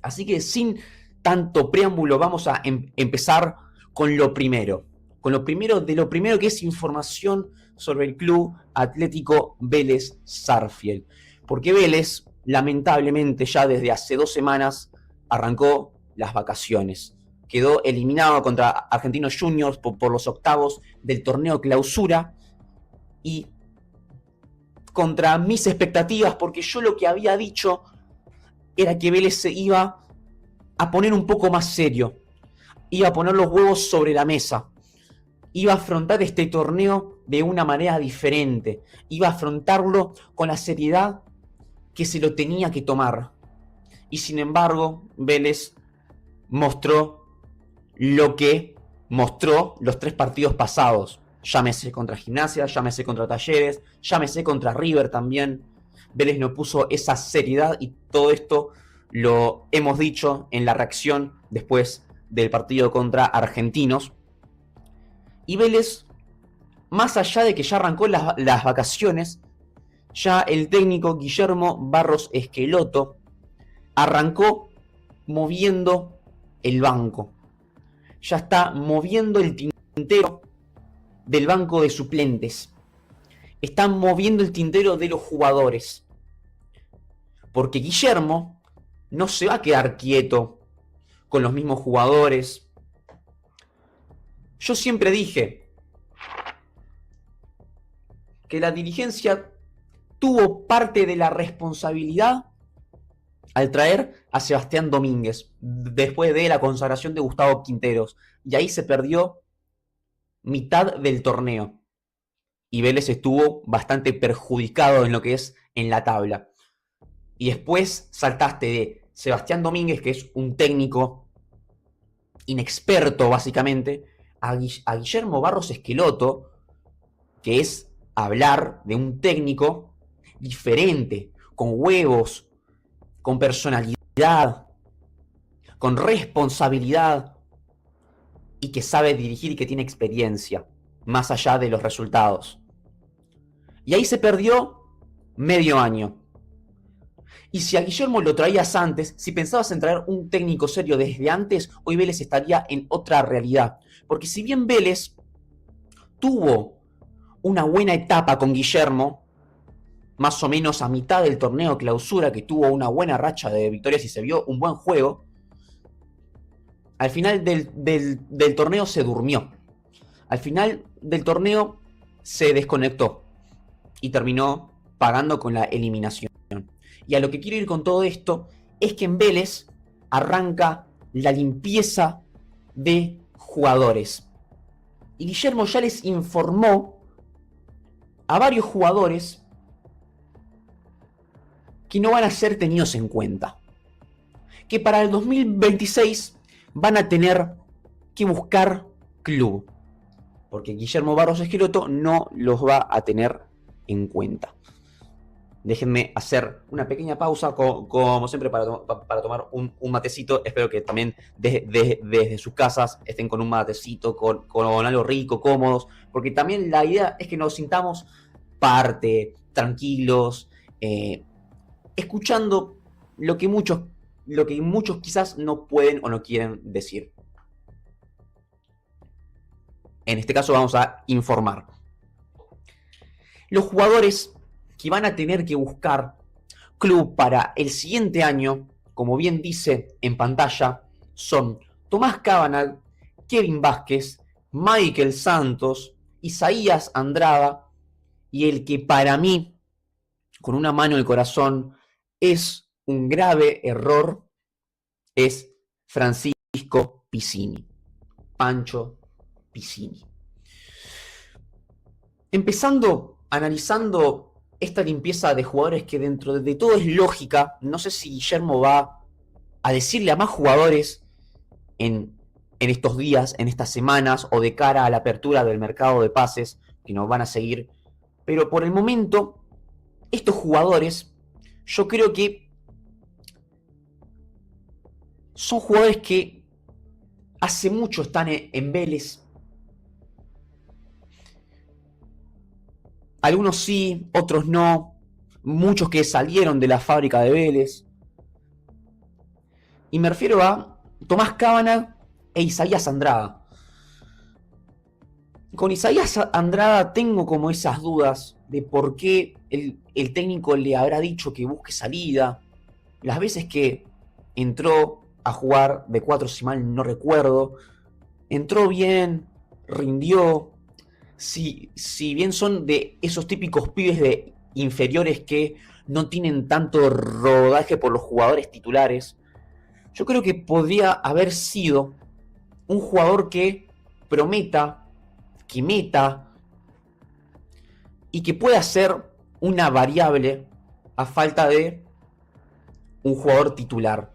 Así que sin tanto preámbulo vamos a empezar con lo primero. Con lo primero que es información sobre el Club Atlético Vélez Sarsfield. Porque Vélez, lamentablemente, ya desde hace 2 semanas arrancó las vacaciones. Quedó eliminado contra Argentinos Juniors por los octavos del torneo Clausura. Y contra mis expectativas, porque yo lo que había dicho era que Vélez se iba a poner un poco más serio, iba a poner los huevos sobre la mesa, iba a afrontar este torneo de una manera diferente, iba a afrontarlo con la seriedad que se lo tenía que tomar. Y sin embargo, Vélez mostró lo que mostró los 3 partidos pasados. Llámese contra Gimnasia, llámese contra Talleres, llámese contra River también. Vélez no puso esa seriedad y todo esto lo hemos dicho en la reacción después del partido contra Argentinos. Y Vélez, más allá de que ya arrancó las vacaciones, ya el técnico Guillermo Barros Esqueloto arrancó moviendo el banco. Ya está moviendo el tintero del banco de suplentes. Están moviendo el tintero de los jugadores. Porque Guillermo no se va a quedar quieto con los mismos jugadores. Yo siempre dije que la dirigencia tuvo parte de la responsabilidad al traer a Sebastián Domínguez después de la consagración de Gustavo Quinteros. Y ahí se perdió mitad del torneo. Y Vélez estuvo bastante perjudicado en lo que es en la tabla. Y después saltaste de Sebastián Domínguez, que es un técnico inexperto básicamente, a Guillermo Barros Esqueloto, que es hablar de un técnico diferente, con huevos, con personalidad, con responsabilidad y que sabe dirigir y que tiene experiencia, más allá de los resultados. Y ahí se perdió medio año. Y si a Guillermo lo traías antes, si pensabas en traer un técnico serio desde antes, hoy Vélez estaría en otra realidad. Porque si bien Vélez tuvo una buena etapa con Guillermo, más o menos a mitad del torneo Clausura, que tuvo una buena racha de victorias y se vio un buen juego, al final del torneo se durmió. Al final del torneo se desconectó y terminó pagando con la eliminación. Y a lo que quiero ir con todo esto es que en Vélez arranca la limpieza de jugadores. Y Guillermo ya les informó a varios jugadores que no van a ser tenidos en cuenta. Que para el 2026 van a tener que buscar club. Porque Guillermo Barros Esqueloto no los va a tener en cuenta. Déjenme hacer una pequeña pausa, como siempre, para tomar un matecito. Espero que también desde sus casas estén con un matecito, con algo rico, cómodos. Porque también la idea es que nos sintamos parte, tranquilos, escuchando lo que muchos quizás no pueden o no quieren decir. En este caso vamos a informar. Los jugadores que van a tener que buscar club para el siguiente año, como bien dice en pantalla, son Tomás Cabanal, Kevin Vázquez, Michael Santos, Isaías Andrada y el que para mí, con una mano en el corazón, es un grave error, es Francisco Piscini, Pancho Piscini. Empezando, analizando esta limpieza de jugadores que dentro de todo es lógica, no sé si Guillermo va a decirle a más jugadores en estos días, en estas semanas o de cara a la apertura del mercado de pases que nos van a seguir, pero por el momento estos jugadores yo creo que son jugadores que hace mucho están en Vélez. Algunos sí, otros no. Muchos que salieron de la fábrica de Vélez. Y me refiero a Tomás Cábana e Isaías Andrada. Con Isaías Andrada tengo como esas dudas de por qué el técnico le habrá dicho que busque salida. Las veces que entró a jugar de 4, si mal no recuerdo, entró bien, rindió. Si bien son de esos típicos pibes de inferiores que no tienen tanto rodaje por los jugadores titulares, yo creo que podría haber sido un jugador que prometa, que meta y que pueda ser una variable a falta de un jugador titular.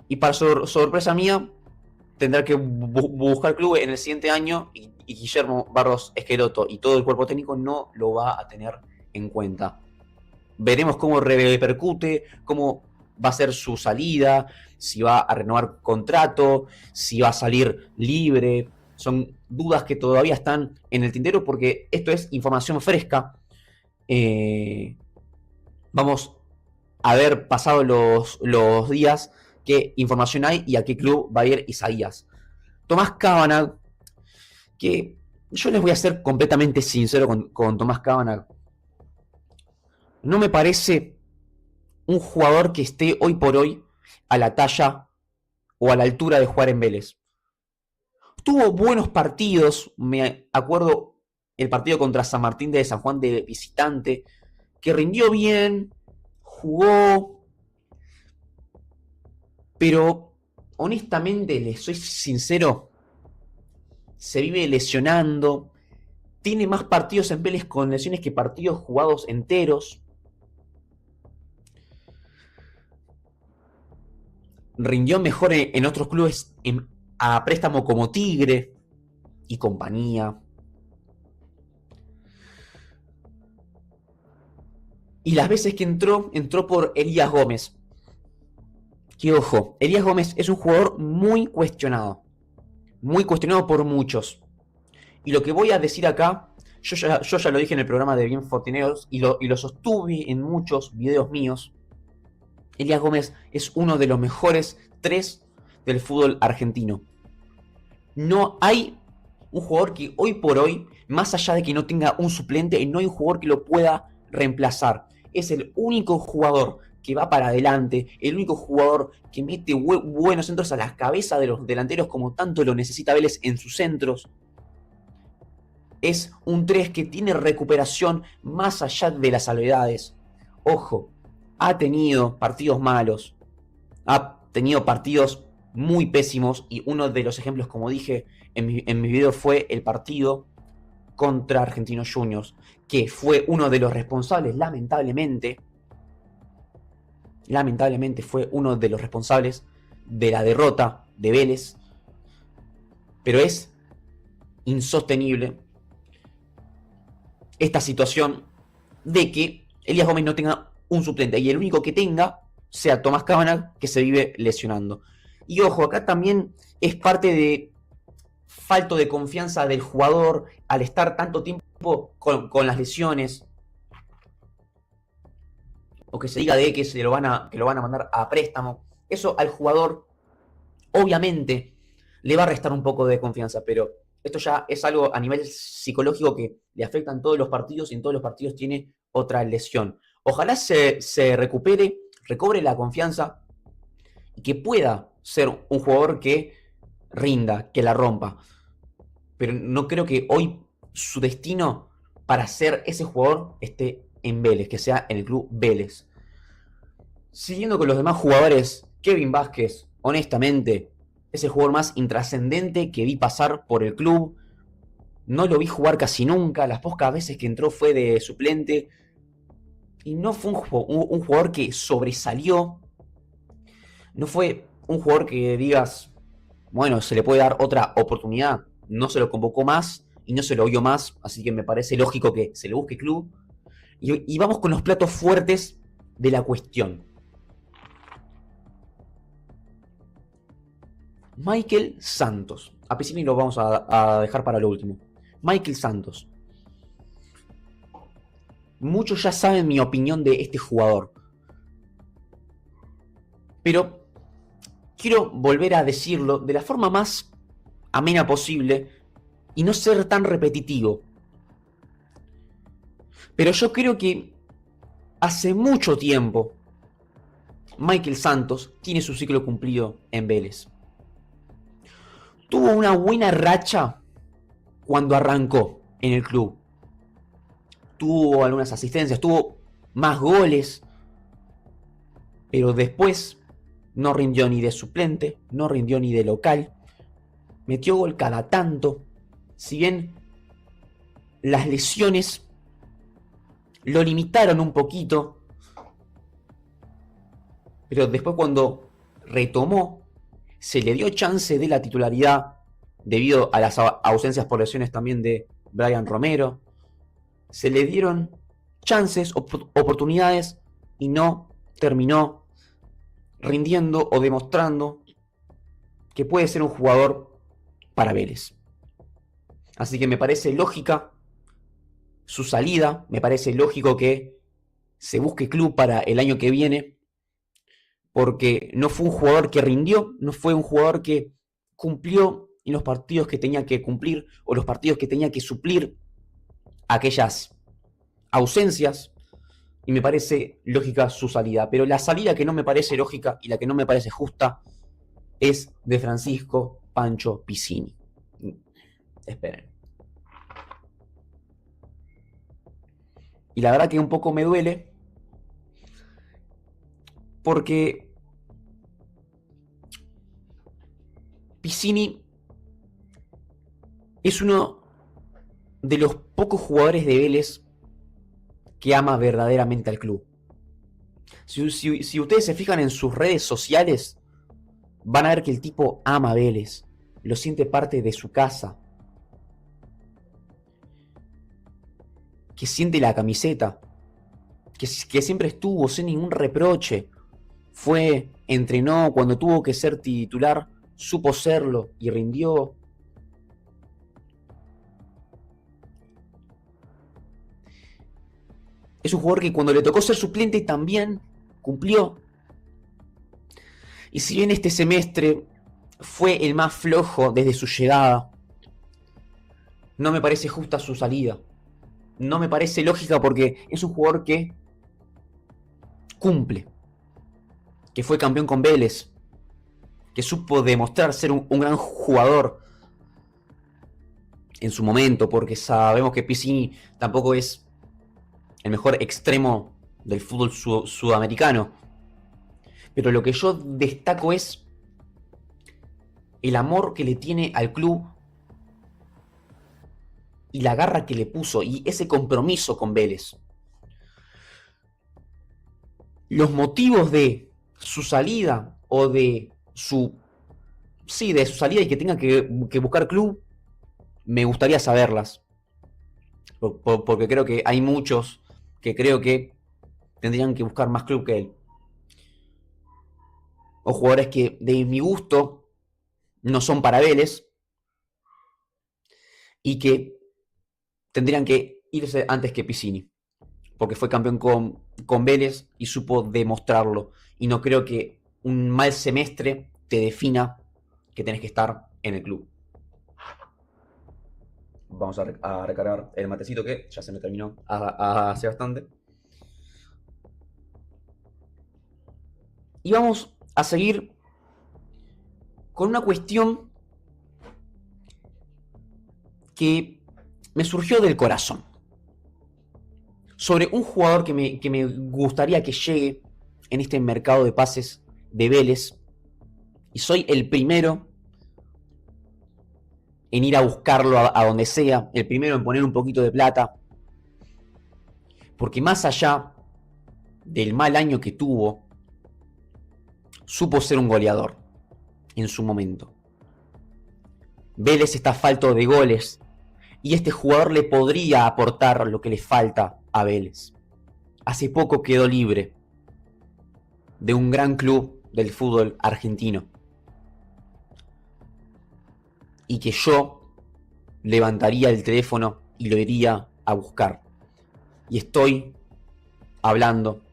Y para sorpresa mía, tendrá que buscar club en el siguiente año y Guillermo Barros Esqueloto y todo el cuerpo técnico no lo va a tener en cuenta. Veremos cómo repercute, cómo va a ser su salida, si va a renovar contrato, si va a salir libre. Son dudas que todavía están en el tintero porque esto es información fresca. Vamos a ver pasado los días qué información hay y a qué club va a ir Isaías. Tomás Cábana, que yo les voy a ser completamente sincero con Tomás Cábana. No me parece un jugador que esté hoy por hoy a la talla o a la altura de jugar en Vélez. Tuvo buenos partidos, me acuerdo el partido contra San Martín de San Juan de visitante, que rindió bien, jugó, pero honestamente, les soy sincero, se vive lesionando, tiene más partidos en Vélez con lesiones que partidos jugados enteros. Rindió mejor en otros clubes a préstamo como Tigre y compañía. Y las veces que entró por Elías Gómez. Que ojo, Elías Gómez es un jugador muy cuestionado por muchos. Y lo que voy a decir acá, yo ya lo dije en el programa de Bien Fortineros y lo sostuve en muchos videos míos. Elías Gómez es uno de los mejores 3 del fútbol argentino. No hay un jugador que hoy por hoy, más allá de que no tenga un suplente, no hay un jugador que lo pueda reemplazar. Es el único jugador que va para adelante, el único jugador que mete buenos centros a la cabeza de los delanteros como tanto lo necesita Vélez en sus centros. Es un 3 que tiene recuperación más allá de las salvedades. Ojo, ha tenido partidos malos, ha tenido partidos muy pésimos y uno de los ejemplos, como dije en mi video, fue el partido contra Argentinos Juniors, que fue uno de los responsables, lamentablemente fue uno de los responsables de la derrota de Vélez, pero es insostenible esta situación de que Elías Gómez no tenga un suplente y el único que tenga sea Tomás Cábana, que se vive lesionando. Y ojo, acá también es parte de falta de confianza del jugador al estar tanto tiempo con las lesiones, o que se diga de que lo van a mandar a préstamo. Eso al jugador obviamente le va a restar un poco de confianza, pero esto ya es algo a nivel psicológico que le afecta en todos los partidos y en todos los partidos tiene otra lesión. Ojalá se recupere, recobre la confianza y que pueda ser un jugador que rinda, que la rompa. Pero no creo que hoy su destino para ser ese jugador esté en Vélez, que sea en el club Vélez. Siguiendo con los demás jugadores, Kevin Vázquez, honestamente, es el jugador más intrascendente que vi pasar por el club. No lo vi jugar casi nunca, las pocas veces que entró fue de suplente. Y no fue un jugador que sobresalió. No fue un jugador que digas, bueno, se le puede dar otra oportunidad. No se lo convocó más y no se lo vio más, así que me parece lógico que se le busque club. Y vamos con los platos fuertes de la cuestión. Michael Santos. A Piscini lo vamos a dejar para lo último. Michael Santos. Muchos ya saben mi opinión de este jugador. Pero quiero volver a decirlo de la forma más amena posible y no ser tan repetitivo. Pero yo creo que hace mucho tiempo Michael Santos tiene su ciclo cumplido en Vélez. Tuvo una buena racha cuando arrancó en el club. Tuvo algunas asistencias, tuvo más goles, pero después no rindió ni de suplente, no rindió ni de local. Metió gol cada tanto. Si bien las lesiones lo limitaron un poquito, pero después cuando retomó, se le dio chance de la titularidad debido a las ausencias por lesiones también de Brian Romero. Se le dieron chances, oportunidades y no terminó rindiendo o demostrando que puede ser un jugador para Vélez. Así que me parece lógica su salida, me parece lógico que se busque club para el año que viene, porque no fue un jugador que rindió, no fue un jugador que cumplió en los partidos que tenía que cumplir o los partidos que tenía que suplir aquellas ausencias, y me parece lógica su salida. Pero la salida que no me parece lógica y la que no me parece justa es de Francisco Pancho Piccini. Esperen. Y la verdad que un poco me duele, porque Piccini es uno de los pocos jugadores de Vélez que ama verdaderamente al club. Si ustedes se fijan en sus redes sociales, van a ver que el tipo ama a Vélez, lo siente parte de su casa, que siente la camiseta, que siempre estuvo sin ningún reproche. Entrenó cuando tuvo que ser titular, supo serlo y rindió. Es un jugador que cuando le tocó ser suplente también cumplió. Y si bien este semestre fue el más flojo desde su llegada, no me parece justa su salida. No me parece lógica porque es un jugador que cumple, que fue campeón con Vélez, que supo demostrar ser un gran jugador en su momento, porque sabemos que Piccini tampoco es el mejor extremo del fútbol sudamericano. Pero lo que yo destaco es el amor que le tiene al club y la garra que le puso y ese compromiso con Vélez. Los motivos de su salida o de su salida y que tenga que buscar club, me gustaría saberlas. Porque creo que hay muchos que creo que tendrían que buscar más club que él. O jugadores que de mi gusto no son para Vélez y que tendrían que irse antes que Piccini, porque fue campeón con Vélez y supo demostrarlo. Y no creo que un mal semestre te defina que tenés que estar en el club. Vamos a recargar el matecito que ya se me terminó hace bastante. Y vamos a seguir con una cuestión que me surgió del corazón. Sobre un jugador que me gustaría que llegue en este mercado de pases de Vélez. Y soy el primero en ir a buscarlo a donde sea. El primero en poner un poquito de plata. Porque más allá del mal año que tuvo, supo ser un goleador en su momento. Vélez está falto de goles y este jugador le podría aportar lo que le falta a Vélez. Hace poco quedó libre de un gran club del fútbol argentino y que yo levantaría el teléfono y lo iría a buscar. Y estoy hablando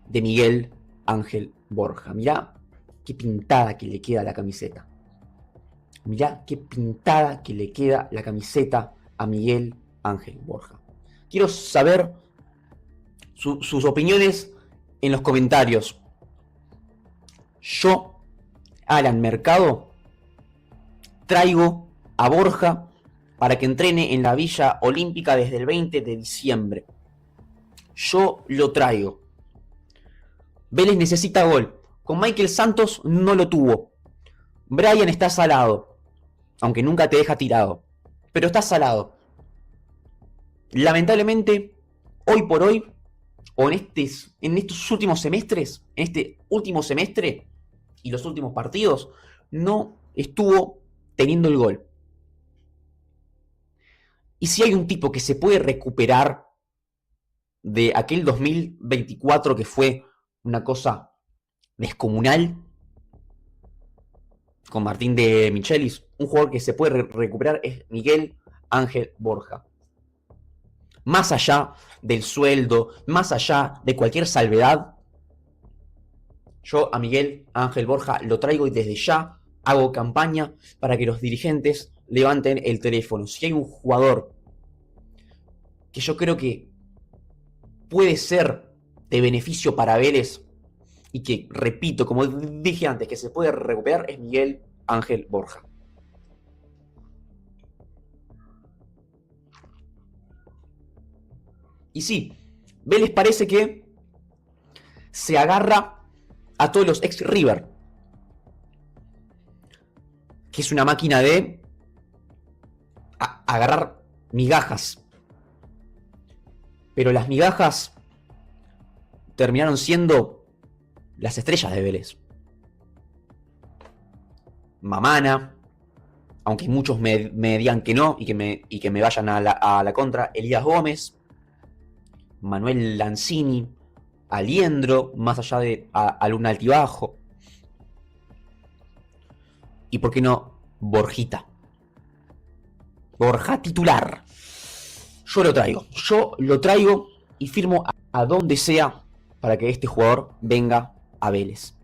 de Miguel Ángel Borja. Mirá qué pintada que le queda la camiseta. Mirá qué pintada que le queda la camiseta a Miguel Ángel Borja. Quiero saber sus opiniones en los comentarios. Yo, Alan Mercado, traigo a Borja para que entrene en la Villa Olímpica desde el 20 de diciembre. Yo lo traigo. Vélez necesita gol. Con Michael Santos no lo tuvo. Brian está salado, aunque nunca te deja tirado, pero está salado. Lamentablemente, hoy por hoy, o en estos últimos semestres, en este último semestre y los últimos partidos, no estuvo teniendo el gol. Y si hay un tipo que se puede recuperar de aquel 2024 que fue una cosa descomunal, con Martín de Michelis, un jugador que se puede recuperar es Miguel Ángel Borja. Más allá del sueldo, más allá de cualquier salvedad, yo a Miguel Ángel Borja lo traigo y desde ya hago campaña para que los dirigentes levanten el teléfono. Si hay un jugador que yo creo que puede ser de beneficio para Vélez y que, repito, como dije antes, que se puede recuperar, es Miguel Ángel Borja. Y sí, Vélez parece que se agarra a todos los ex River, que es una máquina de agarrar migajas. Pero las migajas terminaron siendo las estrellas de Vélez. Mamana, aunque muchos me digan que no y que me vayan a la contra, Elías Gómez, Manuel Lanzini, Aliendro, más allá de algún altibajo. Y por qué no, Borjita. Borja titular. Yo lo traigo y firmo a donde sea para que este jugador venga a Vélez.